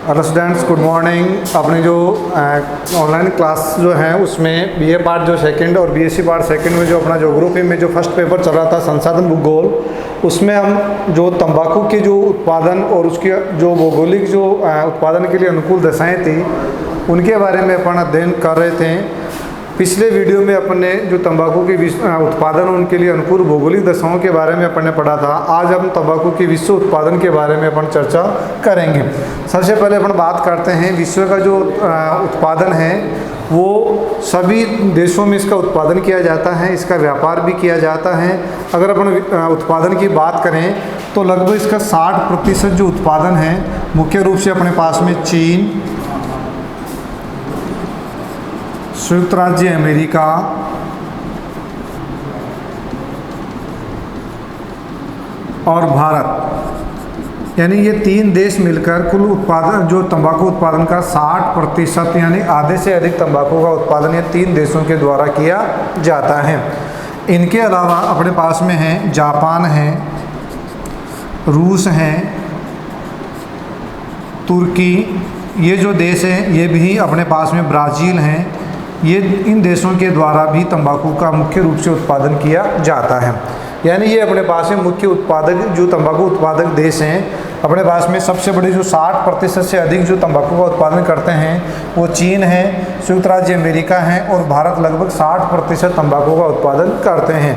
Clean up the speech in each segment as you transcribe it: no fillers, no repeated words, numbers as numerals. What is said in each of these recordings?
Hello students, good morning. अपने जो online class जो है उसमें बीए पार्ट जो सेकंड और बीएससी पार्ट सेकंड में जो अपना ज्योग्राफी में जो फर्स्ट पेपर चल रहा था संसाधन भूगोल, उसमें हम जो तंबाकू के जो उत्पादन और उसकी जो भौगोलिक जो उत्पादन के लिए अनुकूल दशाएं थी उनके बारे में अपन अध्ययन कर रहे थे। पिछले वीडियो में अपन ने जो तंबाकू के उत्पादन उनके लिए अनुकूल भौगोलिक दशाओं के बारे में अपन ने पढ़ा था। आज हम तंबाकू के विश्व उत्पादन के बारे में अपन चर्चा करेंगे। सबसे पहले अपन बात करते हैं विश्व का जो उत्पादन है वो सभी देशों में इसका उत्पादन किया जाता है, इसका व्यापार भी किया जाता है। अगर अपन उत्पादन की बात करें तो लगभग इसका 60% जो उत्पादन है मुख्य रूप से अपने पास में चीन, संयुक्त राज्य अमेरिका और भारत, यानी ये तीन देश मिलकर कुल उत्पादन जो तंबाकू उत्पादन का 60% यानी आधे से अधिक तंबाकू का उत्पादन ये तीन देशों के द्वारा किया जाता है। इनके अलावा अपने पास में है जापान है, रूस है, तुर्की, ये जो देश हैं ये भी अपने पास में ब्राज़ील हैं। ये इन देशों के द्वारा भी तंबाकू का मुख्य रूप से उत्पादन किया जाता है। यानी ये अपने पास में मुख्य उत्पादक जो तंबाकू उत्पादक देश हैं। अपने पास में सबसे बड़े जो 60% से अधिक जो तंबाकू का उत्पादन करते हैं वो चीन है, संयुक्त राज्य अमेरिका है और भारत लगभग 60% तंबाकू का उत्पादन करते हैं।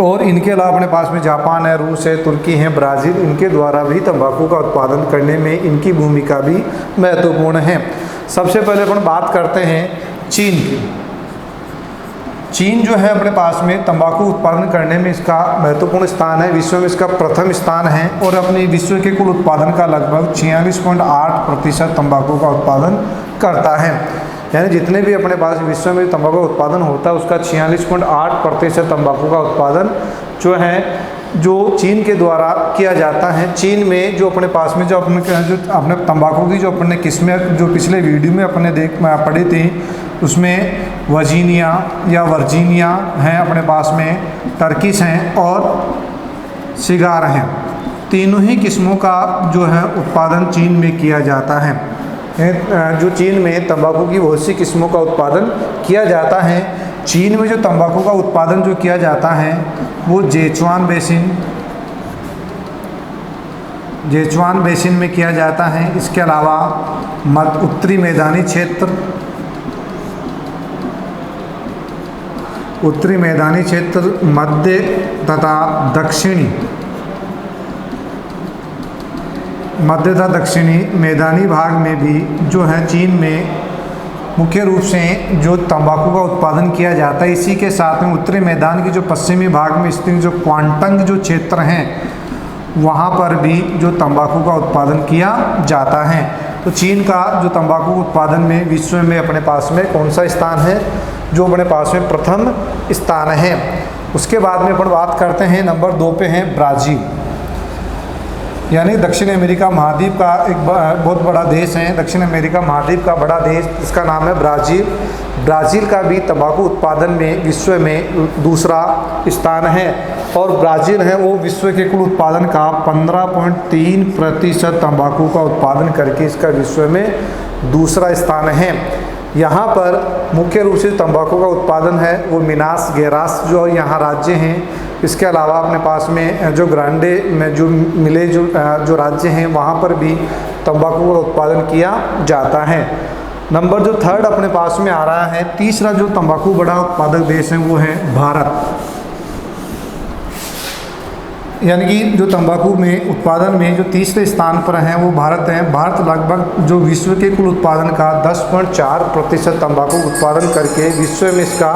और इनके अलावा अपने पास में जापान है, रूस है, तुर्की है, ब्राज़ील, इनके द्वारा भी तंबाकू का उत्पादन करने में इनकी भूमिका भी महत्वपूर्ण है। सबसे पहले अपन बात करते हैं चीन की। चीन जो है अपने पास में तंबाकू उत्पादन करने में इसका महत्वपूर्ण स्थान है, विश्व में इसका प्रथम स्थान है और अपने विश्व के कुल उत्पादन का लगभग 46.8% तंबाकू का उत्पादन करता है। यानी जितने भी अपने पास विश्व में तंबाकू का उत्पादन होता है उसका 46.8% तंबाकू का उत्पादन जो है जो चीन के द्वारा किया जाता है। चीन में जो अपने पास में जो अपने तंबाकू की जो अपने किस्में जो पिछले वीडियो में अपने पढ़ी थी उसमें वर्जीनिया या वर्जीनिया हैं, अपने पास में टर्किश हैं और सिगार हैं। तीनों ही किस्मों का जो है उत्पादन चीन में किया जाता है। जो चीन में तंबाकू की बहुत सी किस्मों का उत्पादन किया जाता है। चीन में जो तंबाकू का उत्पादन जो किया जाता है वो जेचुआन बेसिन में किया जाता है। इसके अलावा उत्तरी मैदानी क्षेत्र, मध्य तथा दक्षिणी मैदानी भाग में भी जो है चीन में मुख्य रूप से जो तंबाकू का उत्पादन किया जाता है। इसी के साथ में उत्तरी मैदान की जो पश्चिमी भाग में स्थित जो क्वांटंग जो क्षेत्र हैं वहाँ पर भी जो तंबाकू का उत्पादन किया जाता है। तो चीन का जो तंबाकू उत्पादन में विश्व में अपने पास में कौन सा स्थान है, जो अपने पास में प्रथम स्थान है। उसके बाद में अपन बात करते हैं नंबर 2 पे है ब्राज़ील, यानी दक्षिण अमेरिका महाद्वीप का एक बहुत बड़ा देश है। दक्षिण अमेरिका महाद्वीप का बड़ा देश जिसका नाम है ब्राज़ील। ब्राज़ील का भी तंबाकू उत्पादन में विश्व में दूसरा स्थान है और ब्राज़ील है वो विश्व के कुल उत्पादन का 15.3% तंबाकू का उत्पादन करके इसका विश्व में दूसरा स्थान है। यहाँ पर मुख्य रूप से तंबाकू का उत्पादन है वो मिनास गेरास जो यहाँ राज्य हैं। इसके अलावा अपने पास में जो ग्रांडे में जो मिले जो राज्य हैं वहाँ पर भी तंबाकू का उत्पादन किया जाता है। नंबर जो 3 अपने पास में आ रहा है, तीसरा जो तंबाकू बड़ा उत्पादक देश है वो है भारत। यानी कि जो तंबाकू में उत्पादन में जो तीसरे स्थान पर है वो भारत है। भारत लगभग जो विश्व के कुल उत्पादन का 10.4% तंबाकू उत्पादन करके विश्व में इसका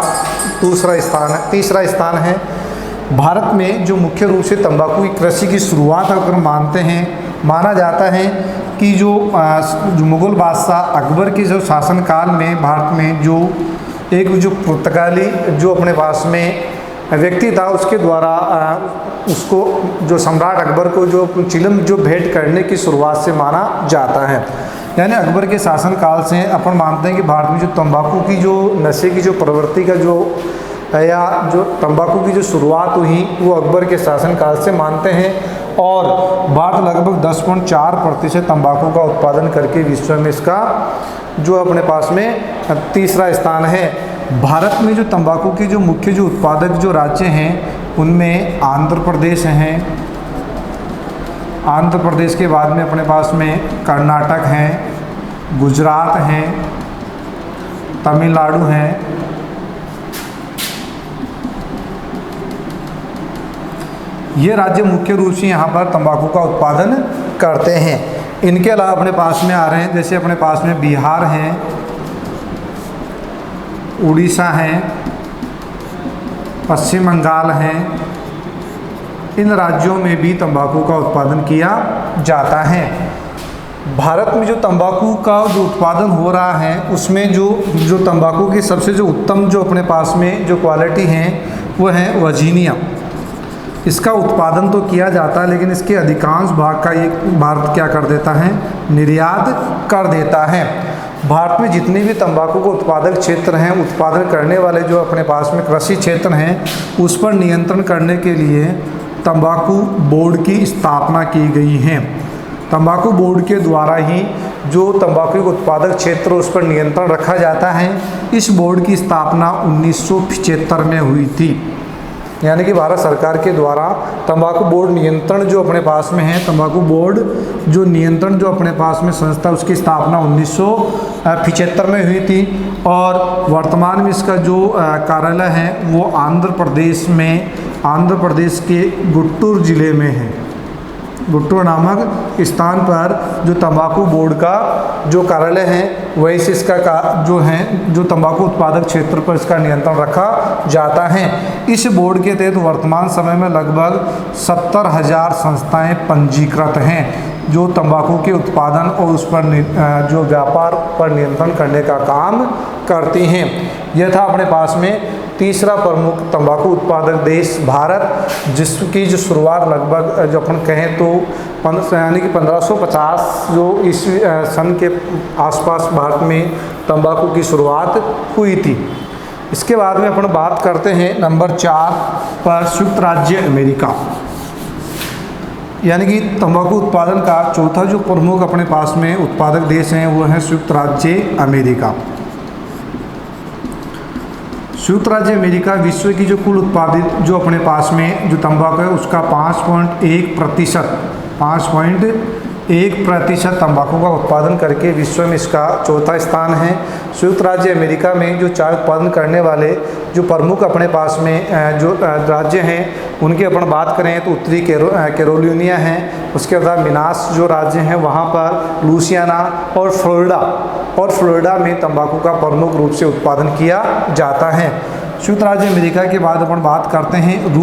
तीसरा स्थान है। भारत में जो मुख्य रूप से तंबाकू की कृषि की शुरुआत अगर माना जाता है कि जो मुग़ल बादशाह अकबर के जो शासनकाल में भारत में जो पुर्तगाली जो अपने पास में व्यक्ति था उसके द्वारा उसको जो सम्राट अकबर को जो चिलम जो भेंट करने की शुरुआत से माना जाता है। यानी अकबर के शासनकाल से अपन मानते हैं कि भारत में जो तंबाकू की जो नशे की जो प्रवृत्ति का जो या जो तंबाकू की जो शुरुआत हुई वो अकबर के शासनकाल से मानते हैं। और भारत लगभग 10.4% तंबाकू का उत्पादन करके विश्व में इसका जो अपने पास में तीसरा स्थान है। भारत में जो तंबाकू के जो मुख्य जो उत्पादक जो राज्य हैं उनमें आंध्र प्रदेश हैं, आंध्र प्रदेश के बाद में अपने पास में कर्नाटक हैं, गुजरात हैं, तमिलनाडु हैं, ये राज्य मुख्य रूप से यहाँ पर तंबाकू का उत्पादन करते हैं। इनके अलावा अपने पास में आ रहे हैं, जैसे अपने पास में बिहार हैं, उड़ीसा हैं, पश्चिम बंगाल हैं, इन राज्यों में भी तंबाकू का उत्पादन किया जाता है। भारत में जो तंबाकू का जो उत्पादन हो रहा है उसमें जो तंबाकू की सबसे जो उत्तम जो अपने पास में जो क्वालिटी हैं वो है वर्जीनिया। इसका उत्पादन तो किया जाता है लेकिन इसके अधिकांश भाग का ये भारत क्या कर देता है, निर्यात कर देता है। भारत में जितने भी तंबाकू के उत्पादक क्षेत्र हैं, उत्पादन करने वाले जो अपने पास में कृषि क्षेत्र हैं, उस पर नियंत्रण करने के लिए तंबाकू बोर्ड की स्थापना की गई है। तंबाकू बोर्ड के द्वारा ही जो तंबाकू के उत्पादक क्षेत्र उस पर नियंत्रण रखा जाता है। इस बोर्ड की स्थापना 1975 में हुई थी, यानी कि भारत सरकार के द्वारा तंबाकू बोर्ड नियंत्रण जो अपने पास में है, तंबाकू बोर्ड जो नियंत्रण जो अपने पास में संस्था उसकी स्थापना 1975 में हुई थी। और वर्तमान में इसका जो कार्यालय है वो आंध्र प्रदेश में, आंध्र प्रदेश के गुंटूर जिले में है। गुंटूर नामक स्थान पर जो तंबाकू बोर्ड का जो कार्यालय है वहीं से इसका जो है जो तंबाकू उत्पादक क्षेत्र पर इसका नियंत्रण रखा जाता है। इस बोर्ड के तहत वर्तमान समय में लगभग 70,000 संस्थाएं पंजीकृत हैं जो तंबाकू के उत्पादन और उस पर जो व्यापार पर नियंत्रण करने का काम करती हैं। यह था अपने पास में तीसरा प्रमुख तंबाकू उत्पादक देश भारत, जिसकी जो शुरुआत लगभग जो अपन कहें तो यानी कि 1550 जो ईस्वी सन के आसपास भारत में तंबाकू की शुरुआत हुई थी। इसके बाद में अपन बात करते हैं नंबर 4 पर संयुक्त राज्य अमेरिका, यानी कि तंबाकू उत्पादन का चौथा जो प्रमुख अपने पास में उत्पादक देश हैं वो है संयुक्त राज्य अमेरिका। संयुक्त राज्य अमेरिका विश्व की जो कुल उत्पादित जो अपने पास में जो तंबाकू है उसका 5.1% तंबाकू का उत्पादन करके विश्व में इसका चौथा स्थान है। संयुक्त राज्य अमेरिका में जो चाय उत्पादन करने वाले जो प्रमुख अपने पास में जो राज्य हैं उनकी अपन बात करें तो उत्तरी कैरोलिना है, उसके बाद मिनास जो राज्य हैं वहाँ पर लुइसियाना और फ्लोरिडा में तंबाकू का प्रमुख रूप से उत्पादन किया जाता है। संयुक्त राज्य अमेरिका के बाद अपन बात करते हैं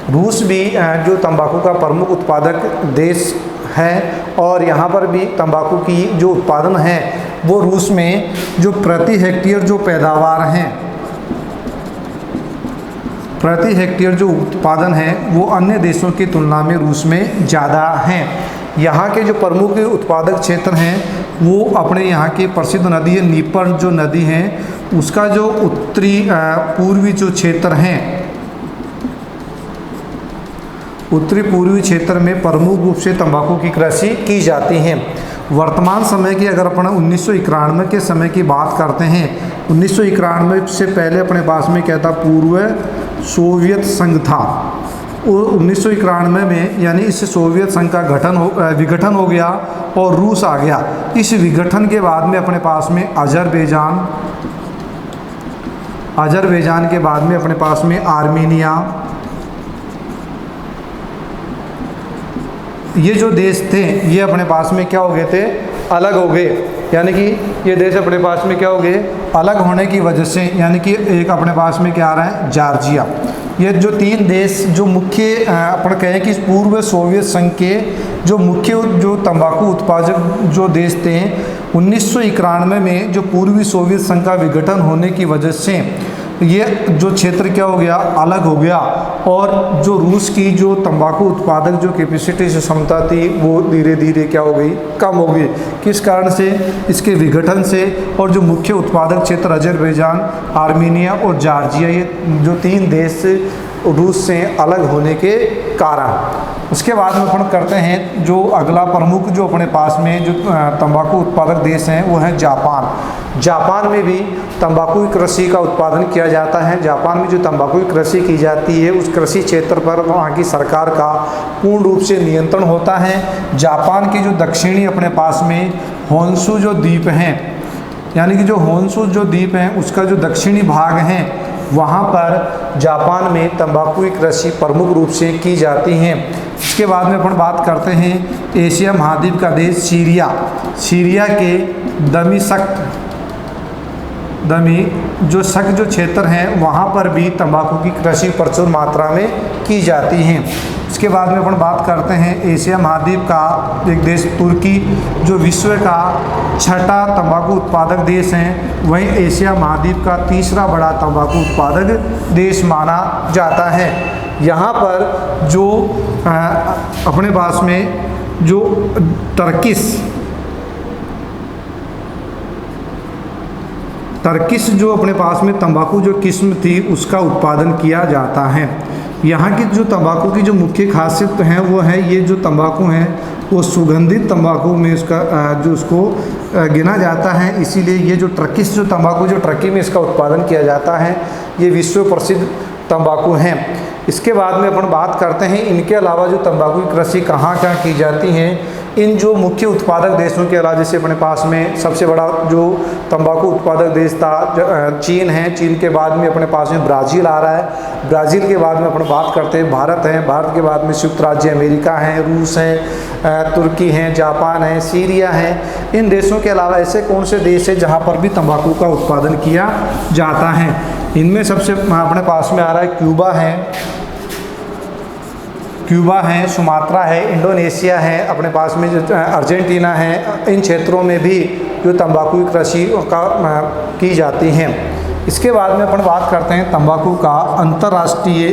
रूस भी जो तंबाकू का प्रमुख उत्पादक देश है और यहाँ पर भी तंबाकू की जो उत्पादन है वो रूस में जो प्रति हेक्टेयर जो पैदावार हैं, प्रति हेक्टेयर जो उत्पादन है वो अन्य देशों की तुलना में रूस में ज़्यादा हैं। यहाँ के जो प्रमुख उत्पादक क्षेत्र हैं वो अपने यहाँ की प्रसिद्ध नदी है नीपर जो नदी है उसका जो उत्तरी पूर्वी जो क्षेत्र हैं, उत्तरी पूर्वी क्षेत्र में प्रमुख रूप से तंबाकू की कृषि की जाती है। वर्तमान समय की अगर अपन 1991 के समय की बात करते हैं, 1991 से पहले अपने पास में क्या था, पूर्व सोवियत संघ था। और 1991 में यानी इस सोवियत संघ का विघटन हो गया और रूस आ गया। इस विघटन के बाद में अपने पास में अजरबैजान के बाद में अपने पास में आर्मीनिया, ये जो देश थे ये अपने पास में क्या हो गए थे, अलग हो गए। यानी कि ये देश अपने पास में क्या हो गए, अलग होने की वजह से, यानी कि एक अपने पास में क्या आ रहा है, जॉर्जिया। ये जो तीन देश जो मुख्य अपन कहें कि पूर्व सोवियत संघ के जो मुख्य जो तंबाकू उत्पादक जो देश थे, 1991 में जो पूर्वी सोवियत संघ का विघटन होने की वजह से ये जो क्षेत्र क्या हो गया, अलग हो गया। और जो रूस की जो तंबाकू उत्पादक जो कैपेसिटी से क्षमता थी वो धीरे धीरे क्या हो गई, कम हो गई। किस कारण से, इसके विघटन से। और जो मुख्य उत्पादक क्षेत्र अजरबैजान, आर्मीनिया और जॉर्जिया, ये जो तीन देश रूस से अलग होने के कारण। उसके बाद में अपन करते हैं जो अगला प्रमुख जो अपने पास में जो तंबाकू उत्पादक देश हैं वो है जापान। जापान में भी तंबाकू की कृषि का उत्पादन किया जाता है। जापान में जो तंबाकू की कृषि की जाती है उस कृषि क्षेत्र पर वहाँ की सरकार का पूर्ण रूप से नियंत्रण होता है। जापान के जो दक्षिणी अपने पास में होन्शु जो द्वीप हैं, यानी कि जो होन्शु जो द्वीप हैं उसका जो दक्षिणी भाग है वहाँ पर जापान में तंबाकू की कृषि प्रमुख रूप से की जाती हैं। इसके बाद में अपन बात करते हैं एशिया महाद्वीप का देश सीरिया। सीरिया के दमिश्क जो क्षेत्र हैं वहाँ पर भी तंबाकू की कृषि प्रचुर मात्रा में की जाती हैं। इसके बाद में अपन बात करते हैं एशिया महाद्वीप का एक देश तुर्की, जो विश्व का छठा तंबाकू उत्पादक देश है। वहीं एशिया महाद्वीप का तीसरा बड़ा तंबाकू उत्पादक देश माना जाता है। यहाँ पर जो अपने पास में जो टर्किश जो अपने पास में तंबाकू जो किस्म थी उसका उत्पादन किया जाता है। यहाँ की जो तंबाकू की जो मुख्य खासियत है वो है ये जो तंबाकू है वो सुगंधित तंबाकू में उसका जो उसको गिना जाता है। इसीलिए ये जो टर्किश जो तंबाकू जो टर्की में इसका उत्पादन किया जाता है ये विश्व प्रसिद्ध तंबाकू हैं। इसके बाद में अपन बात करते हैं इनके अलावा जो तंबाकू की कृषि कहाँ कहाँ की जाती हैं। इन जो मुख्य उत्पादक देशों के अलावा जैसे अपने पास में सबसे बड़ा जो तंबाकू उत्पादक देश था चीन है। चीन के बाद में अपने पास में ब्राज़ील आ रहा है। ब्राज़ील के बाद में अपन बात करते हैं भारत है। भारत के बाद में संयुक्त राज्य अमेरिका है, रूस है, तुर्की है, जापान है, सीरिया है। इन देशों के अलावा ऐसे कौन से देश है जहाँ पर भी तंबाकू का उत्पादन किया जाता है। इनमें सबसे अपने पास में आ रहा है क्यूबा है, सुमात्रा है, इंडोनेशिया है, अपने पास में जो अर्जेंटीना है। इन क्षेत्रों में भी जो तंबाकू की कृषि की जाती हैं। इसके बाद में अपन बात करते हैं तंबाकू का अंतर्राष्ट्रीय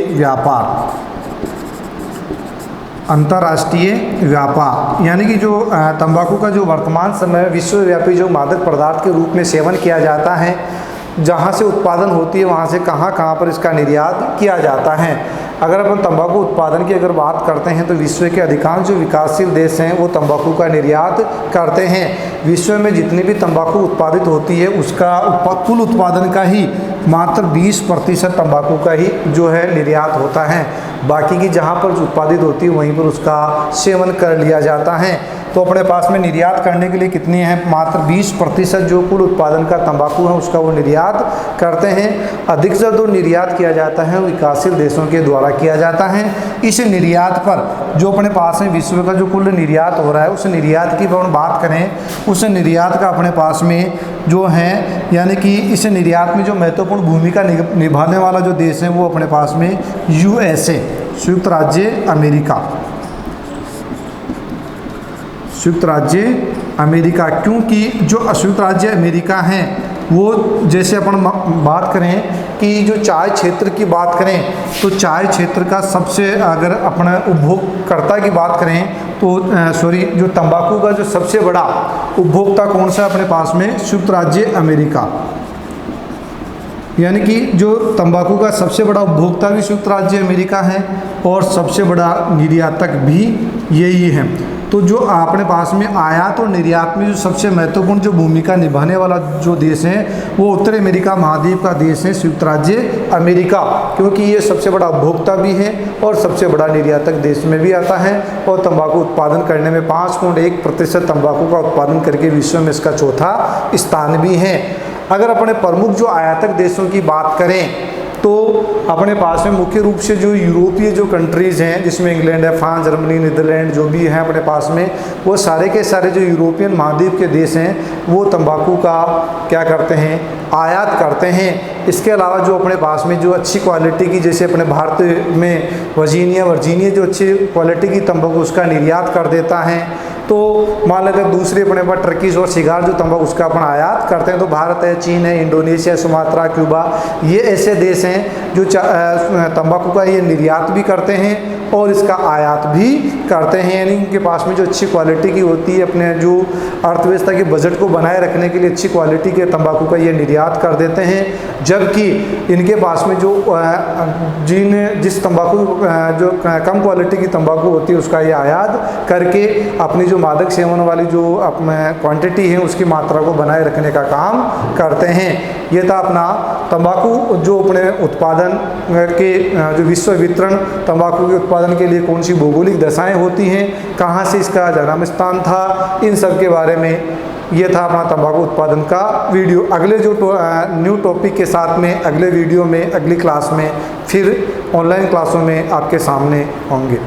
व्यापार, यानी कि जो तंबाकू का जो वर्तमान समय विश्वव्यापी जो मादक पदार्थ के रूप में सेवन किया जाता है, जहाँ से उत्पादन होती है वहाँ से कहाँ पर इसका निर्यात किया जाता है। अगर अपन तंबाकू उत्पादन की अगर बात करते हैं तो विश्व के अधिकांश जो विकासशील देश हैं वो तंबाकू का निर्यात करते हैं। विश्व में जितनी भी तंबाकू उत्पादित होती है उसका कुल उत्पादन का ही मात्र 20% तंबाकू का ही जो है निर्यात होता है। बाकी की जहाँ पर उत्पादित होती है वहीं पर उसका सेवन कर लिया जाता है। तो अपने पास में निर्यात करने के लिए कितनी है, मात्र 20% जो कुल उत्पादन का तंबाकू है उसका वो निर्यात करते हैं। अधिक से जो निर्यात किया जाता है विकासशील देशों के द्वारा किया जाता है। इस निर्यात पर जो अपने पास में विश्व का जो कुल निर्यात हो रहा है उस निर्यात की हम बात करें, उस निर्यात का अपने पास में जो है यानी कि इस निर्यात में जो महत्वपूर्ण भूमिका निभाने वाला जो देश है वो अपने पास में USA, संयुक्त राज्य अमेरिका। क्योंकि जो संयुक्त राज्य अमेरिका हैं वो जैसे अपन बात करें कि जो चाय क्षेत्र की बात करें तो चाय क्षेत्र का सबसे अगर अपना उपभोगकर्ता की बात करें तो जो तंबाकू का जो सबसे बड़ा उपभोक्ता कौन सा अपने पास में, संयुक्त राज्य अमेरिका। यानी कि जो तंबाकू का सबसे बड़ा उपभोक्ता भी संयुक्त राज्य अमेरिका है और सबसे बड़ा निर्यातक भी यही है। तो जो अपने पास में आयात और निर्यात में जो सबसे महत्वपूर्ण जो भूमिका निभाने वाला जो देश है वो उत्तर अमेरिका महाद्वीप का देश है संयुक्त राज्य अमेरिका, क्योंकि ये सबसे बड़ा उपभोक्ता भी है और सबसे बड़ा निर्यातक देश में भी आता है और तंबाकू उत्पादन करने में 5.1% तंबाकू का उत्पादन करके विश्व में इसका चौथा स्थान भी है। अगर अपने प्रमुख जो आयातक देशों की बात करें तो अपने पास में मुख्य रूप से जो यूरोपीय जो कंट्रीज़ हैं जिसमें इंग्लैंड है, फ्रांस, जर्मनी, नीदरलैंड जो भी हैं अपने पास में, वो सारे के सारे जो यूरोपियन महाद्वीप के देश हैं वो तंबाकू का क्या करते हैं, आयात करते हैं। इसके अलावा जो अपने पास में जो अच्छी क्वालिटी की, जैसे अपने भारत में वर्जीनिया जो अच्छी क्वालिटी की तंबाकू उसका निर्यात कर देता है। तो मान लेते हैं दूसरे अपने पास टर्कीज और सिगार जो तंबाकू उसका अपन आयात करते हैं, तो भारत है, चीन है, इंडोनेशिया, सुमात्रा, क्यूबा, ये ऐसे देश हैं जो तंबाकू का ये निर्यात भी करते हैं और इसका आयात भी करते हैं। यानी इनके पास में जो अच्छी क्वालिटी की होती है, अपने जो अर्थव्यवस्था के बजट को बनाए रखने के लिए अच्छी क्वालिटी के तंबाकू का ये निर्यात कर देते हैं। जबकि इनके पास में जो जिस तंबाकू जो कम क्वालिटी की तंबाकू होती है उसका ये आयात करके अपनी जो मादक सेवन वाली जो क्वांटिटी है उसकी मात्रा को बनाए रखने का काम करते हैं। ये था अपना तंबाकू जो अपने उत्पादन के जो विश्व वितरण तंबाकू के उत्पादन के लिए कौन सी भौगोलिक दशाएं होती हैं, कहाँ से इसका जन्म स्थान था, इन सब के बारे में ये था अपना तंबाकू उत्पादन का वीडियो। अगले जो न्यू टॉपिक के साथ में अगले वीडियो में अगली क्लास में फिर ऑनलाइन क्लासों में आपके सामने होंगे।